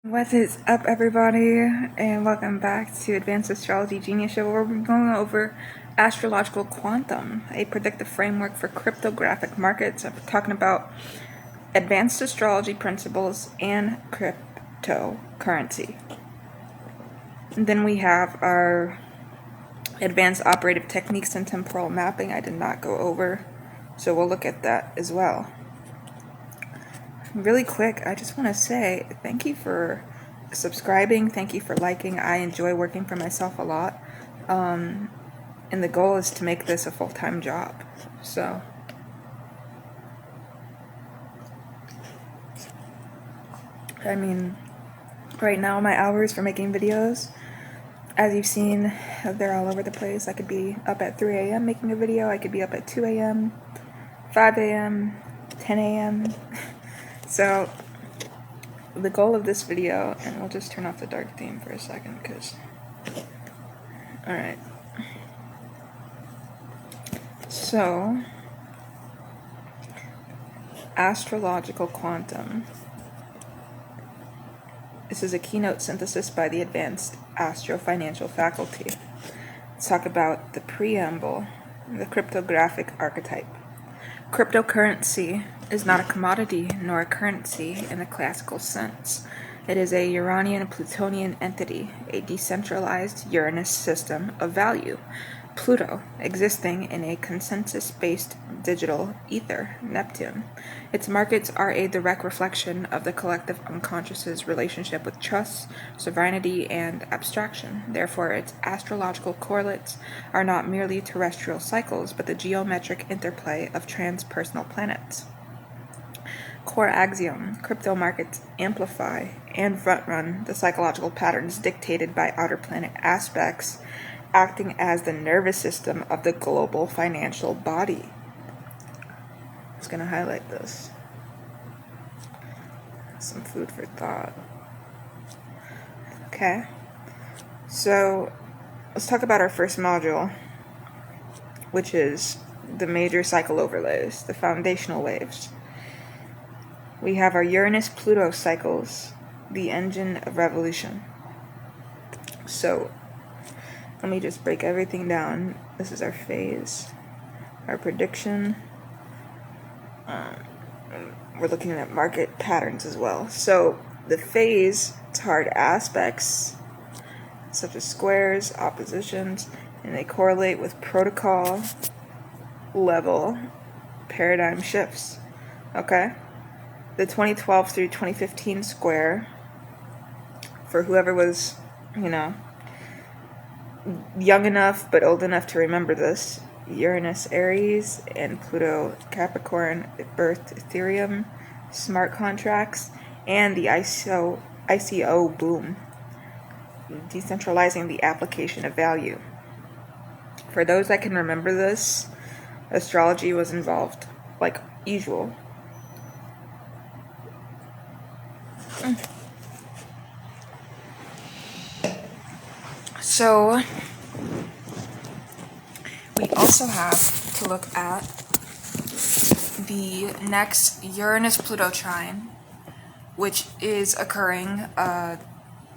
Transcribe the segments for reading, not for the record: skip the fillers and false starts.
What is up, everybody, and welcome back to Advanced Astrology Genius Show, where we're going over astrological quantum, a predictive framework for cryptographic markets. I'm talking about advanced astrology principles and cryptocurrency. And then we have our advanced operative techniques and temporal mapping I did not go over, so we'll look at that as well. Really quick, I just want to say thank you for subscribing, thank you for liking. I enjoy working for myself a lot, and the goal is to make this a full-time job. So I mean, right now my hours for making videos, as you've seen, they're all over the place. I could be up at 3 a.m. making a video, I could be up at 2 a.m., 5 a.m., 10 a.m. So the goal of this video, and we'll just turn off the dark theme for a second, because, alright. So, astrological quantum. This is a keynote synthesis by the advanced astro-financial faculty. Let's talk about the preamble, the cryptographic archetype. Cryptocurrency is not a commodity nor a currency in the classical sense. It is a Uranian-Plutonian entity, a decentralized Uranus system of value, Pluto, existing in a consensus-based digital ether, Neptune. Its markets are a direct reflection of the collective unconscious's relationship with trust, sovereignty, and abstraction. Therefore, its astrological correlates are not merely terrestrial cycles, but the geometric interplay of transpersonal planets. Core axiom: crypto markets amplify and front-run the psychological patterns dictated by outer planet aspects, acting as the nervous system of the global financial body. I'm just going to highlight this. Some food for thought. Okay, so let's talk about our first module, which is the major cycle overlays, the foundational waves. We have our Uranus-Pluto cycles, the engine of revolution. So let me just break everything down. This is our phase, our prediction. We're looking at market patterns as well. So the phase, it's hard aspects, such as squares, oppositions, and they correlate with protocol level paradigm shifts. Okay? The 2012 through 2015 square, for whoever was, young enough but old enough to remember this, Uranus Aries and Pluto Capricorn birthed Ethereum, smart contracts, and the ICO boom, decentralizing the application of value. For those that can remember this, astrology was involved, like usual. So we also have to look at the next Uranus-Pluto trine, which is occurring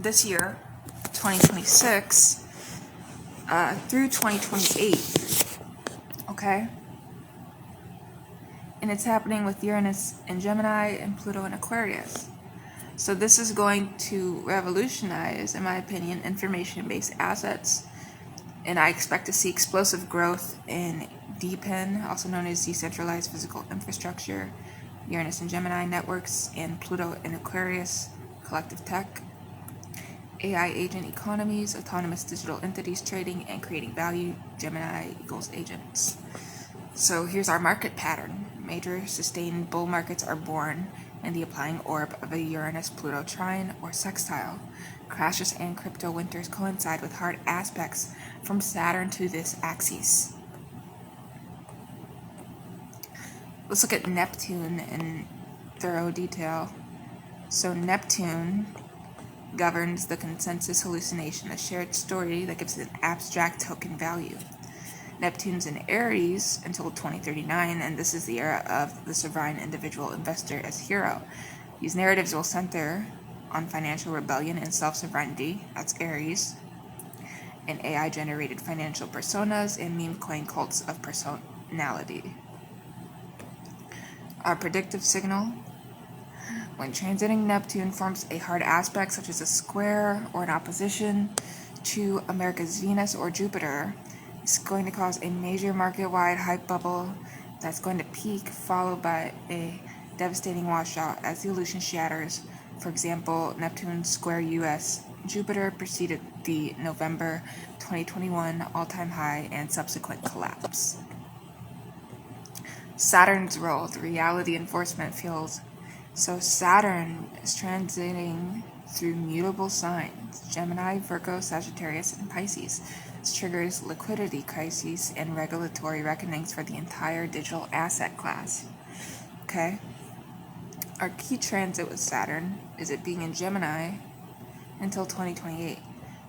this year, 2026, through 2028, okay? And it's happening with Uranus in Gemini and Pluto in Aquarius. So this is going to revolutionize, in my opinion, information-based assets, and I expect to see explosive growth in DePIN, also known as decentralized physical infrastructure, Uranus and Gemini networks, and Pluto in Aquarius, collective tech, AI agent economies, autonomous digital entities trading and creating value, Gemini equals agents. So here's our market pattern. Major sustained bull markets are born in the applying orb of a Uranus-Pluto trine or sextile. Crashes and crypto winters coincide with hard aspects from Saturn to this axis. Let's look at Neptune in thorough detail. So Neptune governs the consensus hallucination, a shared story that gives an abstract token value. Neptune's in Aries until 2039, and this is the era of the sovereign individual investor as hero. These narratives will center on financial rebellion and self-sovereignty, that's Aries, and AI-generated financial personas and meme coin cults of personality. Our predictive signal, when transiting Neptune forms a hard aspect such as a square or an opposition to America's Venus or Jupiter, it's going to cause a major market-wide hype bubble that's going to peak, followed by a devastating washout as the illusion shatters. For example, Neptune square US Jupiter preceded the November 2021 all-time high and subsequent collapse. Saturn's role, the reality enforcement field. So Saturn is transiting through mutable signs, Gemini, Virgo, Sagittarius, and Pisces. This triggers liquidity crises and regulatory reckonings for the entire digital asset class. Okay? Our key transit with Saturn is it being in Gemini until 2028.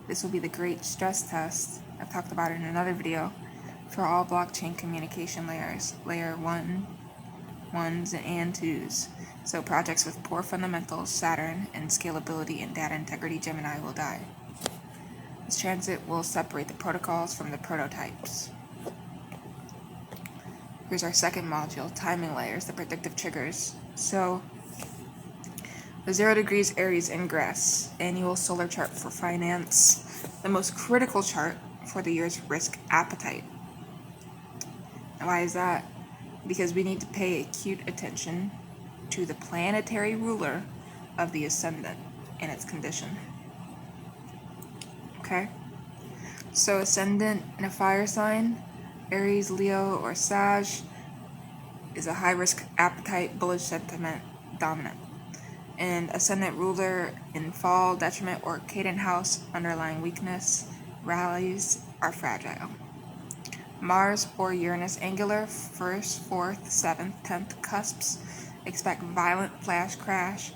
This will be the great stress test, I've talked about it in another video, for all blockchain communication layers, layer 1, 1s, and 2s. So projects with poor fundamentals, Saturn, and scalability and data integrity, Gemini, will die. This transit will separate the protocols from the prototypes. Here's our second module, timing layers, the predictive triggers. So, the 0 degrees Aries ingress, annual solar chart for finance, the most critical chart for the year's risk appetite. And why is that? Because we need to pay acute attention to the planetary ruler of the ascendant and its condition. Okay? So ascendant in a fire sign, Aries, Leo, or Sag, is a high-risk appetite, bullish sentiment dominant. And ascendant ruler in fall, detriment, or cadent house, underlying weakness, rallies are fragile. Mars or Uranus angular, 1st, 4th, 7th, 10th cusps, expect violent flash crash,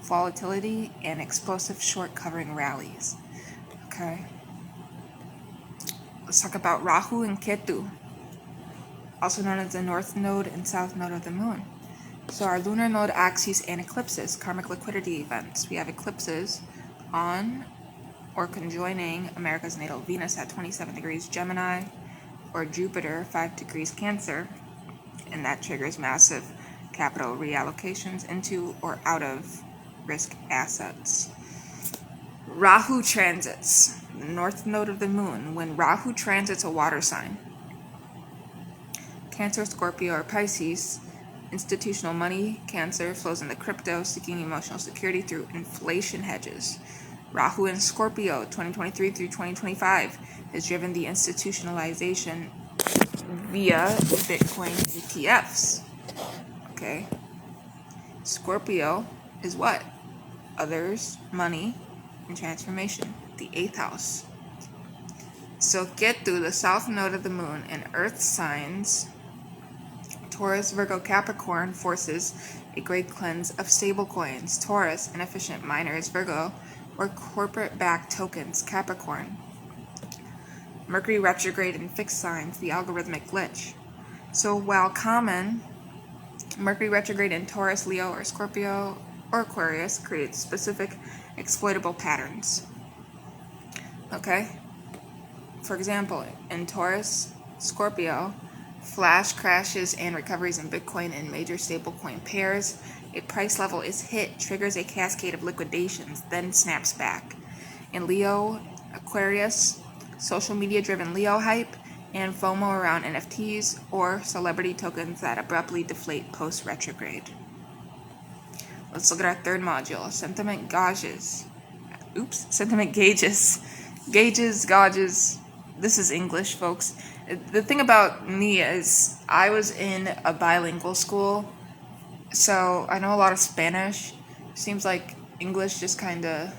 volatility, and explosive short covering rallies. Okay. Let's talk about Rahu and Ketu, also known as the north node and south node of the moon. So our lunar node axes and eclipses, karmic liquidity events. We have eclipses on or conjoining America's natal Venus at 27 degrees Gemini, or Jupiter 5 degrees Cancer, and that triggers massive capital reallocations into or out of risk assets. Rahu transits, the north node of the moon. When Rahu transits a water sign, Cancer, Scorpio, or Pisces, institutional money, Cancer, flows into crypto, seeking emotional security through inflation hedges. Rahu in Scorpio, 2023 through 2025, has driven the institutionalization via Bitcoin ETFs. Okay. Scorpio is what? Others, money, and transformation. The 8th house. So Ketu, the south node of the moon, and earth signs, Taurus, Virgo, Capricorn, forces a great cleanse of stable coins. Taurus, inefficient miners, Virgo, or corporate-backed tokens, Capricorn. Mercury retrograde in fixed signs, the algorithmic glitch. So while common, Mercury retrograde in Taurus, Leo, or Scorpio, or Aquarius creates specific exploitable patterns. Okay? For example, in Taurus, Scorpio, flash crashes and recoveries in Bitcoin and major stablecoin pairs. A price level is hit, triggers a cascade of liquidations, then snaps back. In Leo, Aquarius, social media driven Leo hype and FOMO around NFTs or celebrity tokens that abruptly deflate post retrograde. Let's look at our third module, sentiment gauges. Sentiment gauges. Gauges. This is English, folks. The thing about me is I was in a bilingual school, so I know a lot of Spanish. Seems like English just kind of...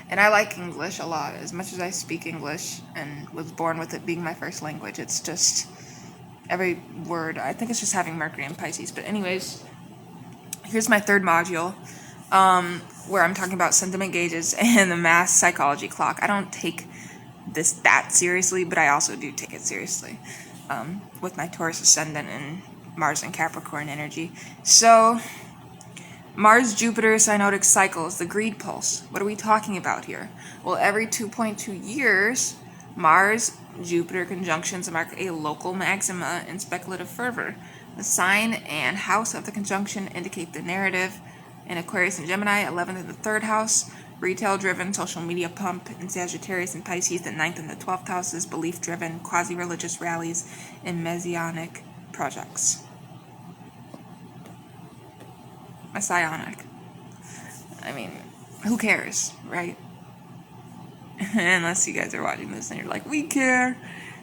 And I like English a lot, as much as I speak English and was born with it being my first language. It's just every word. I think it's just having Mercury and Pisces. But anyways, here's my third module, where I'm talking about sentiment gauges and the mass psychology clock. I don't take this that seriously, but I also do take it seriously with my Taurus ascendant and Mars and Capricorn energy. So Mars-Jupiter synodic cycles, the greed pulse. What are we talking about here? Well, every 2.2 years, Mars-Jupiter conjunctions mark a local maxima in speculative fervor. The sign and house of the conjunction indicate the narrative. In Aquarius and Gemini, 11th and the 3rd house, retail-driven social media pump. In Sagittarius and Pisces, the 9th and the 12th houses, belief-driven, quasi-religious rallies, and messianic projects. Messianic. I mean, who cares, right? Unless you guys are watching this and you're like, we care,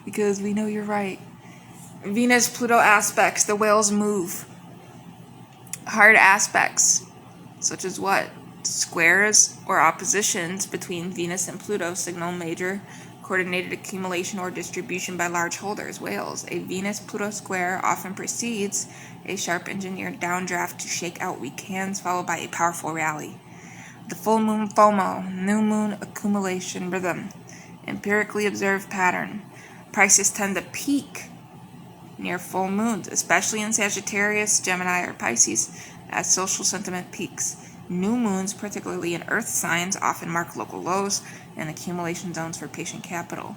because we know you're right. Venus-Pluto aspects, the whales move. Hard aspects, such as what? Squares or oppositions between Venus and Pluto signal major coordinated accumulation or distribution by large holders, whales. A Venus-Pluto square often precedes a sharp engineered downdraft to shake out weak hands, followed by a powerful rally. The full moon FOMO, new moon accumulation rhythm, empirically observed pattern. Prices tend to peak near full moons, especially in Sagittarius, Gemini, or Pisces, as social sentiment peaks. New moons, particularly in earth signs, often mark local lows and accumulation zones for patient capital.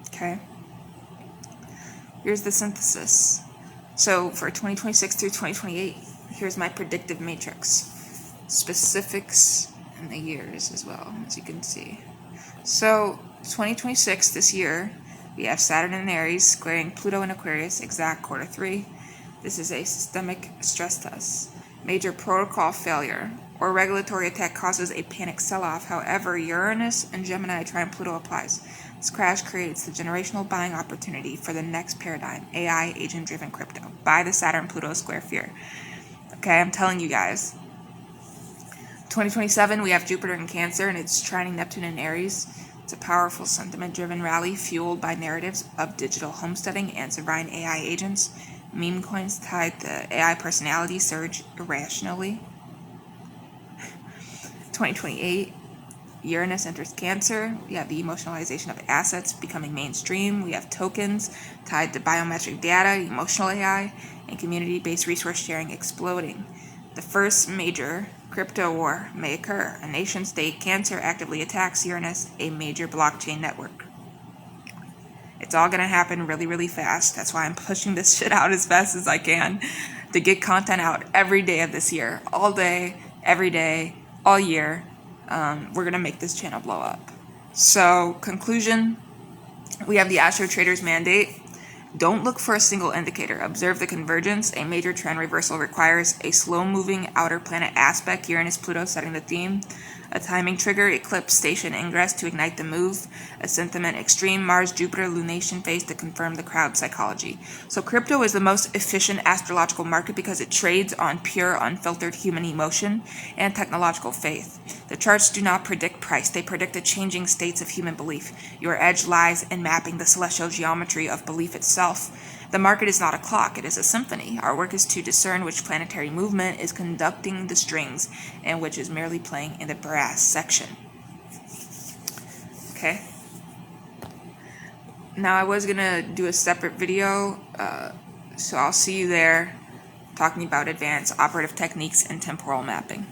Okay. Here's the synthesis. So for 2026 through 2028, here's my predictive matrix. Specifics and the years as well, as you can see. So 2026, this year, we have Saturn in Aries squaring Pluto in Aquarius, exact quarter 3. This is a systemic stress test. Major protocol failure or regulatory attack causes a panic sell-off. However, Uranus and Gemini trine Pluto applies. This crash creates the generational buying opportunity for the next paradigm, AI agent-driven crypto. Buy the Saturn-Pluto square fear. Okay, I'm telling you guys. 2027, we have Jupiter in Cancer, and it's trining Neptune in Aries. It's a powerful sentiment-driven rally fueled by narratives of digital homesteading and sovereign AI agents. Meme coins tied to AI personality surge irrationally. 2028, Uranus enters Cancer. We have the emotionalization of assets becoming mainstream. We have tokens tied to biometric data, emotional AI, and community-based resource sharing exploding. The first major crypto war may occur. A nation-state Cancer actively attacks Uranus, a major blockchain network. It's all going to happen really, really fast. That's why I'm pushing this shit out as fast as I can to get content out every day of this year. All day, every day, all year. We're going to make this channel blow up. So, conclusion, we have the Astro Trader's mandate. Don't look for a single indicator. Observe the convergence. A major trend reversal requires a slow-moving outer planet aspect, Uranus-Pluto setting the theme. A timing trigger, eclipse station ingress to ignite the move. A sentiment extreme, Mars-Jupiter lunation phase to confirm the crowd psychology. So crypto is the most efficient astrological market because it trades on pure, unfiltered human emotion and technological faith. The charts do not predict price. They predict the changing states of human belief. Your edge lies in mapping the celestial geometry of belief itself. The market is not a clock, it is a symphony. Our work is to discern which planetary movement is conducting the strings and which is merely playing in the brass section. Okay? Now I was going to do a separate video, so I'll see you there talking about advanced operative techniques and temporal mapping.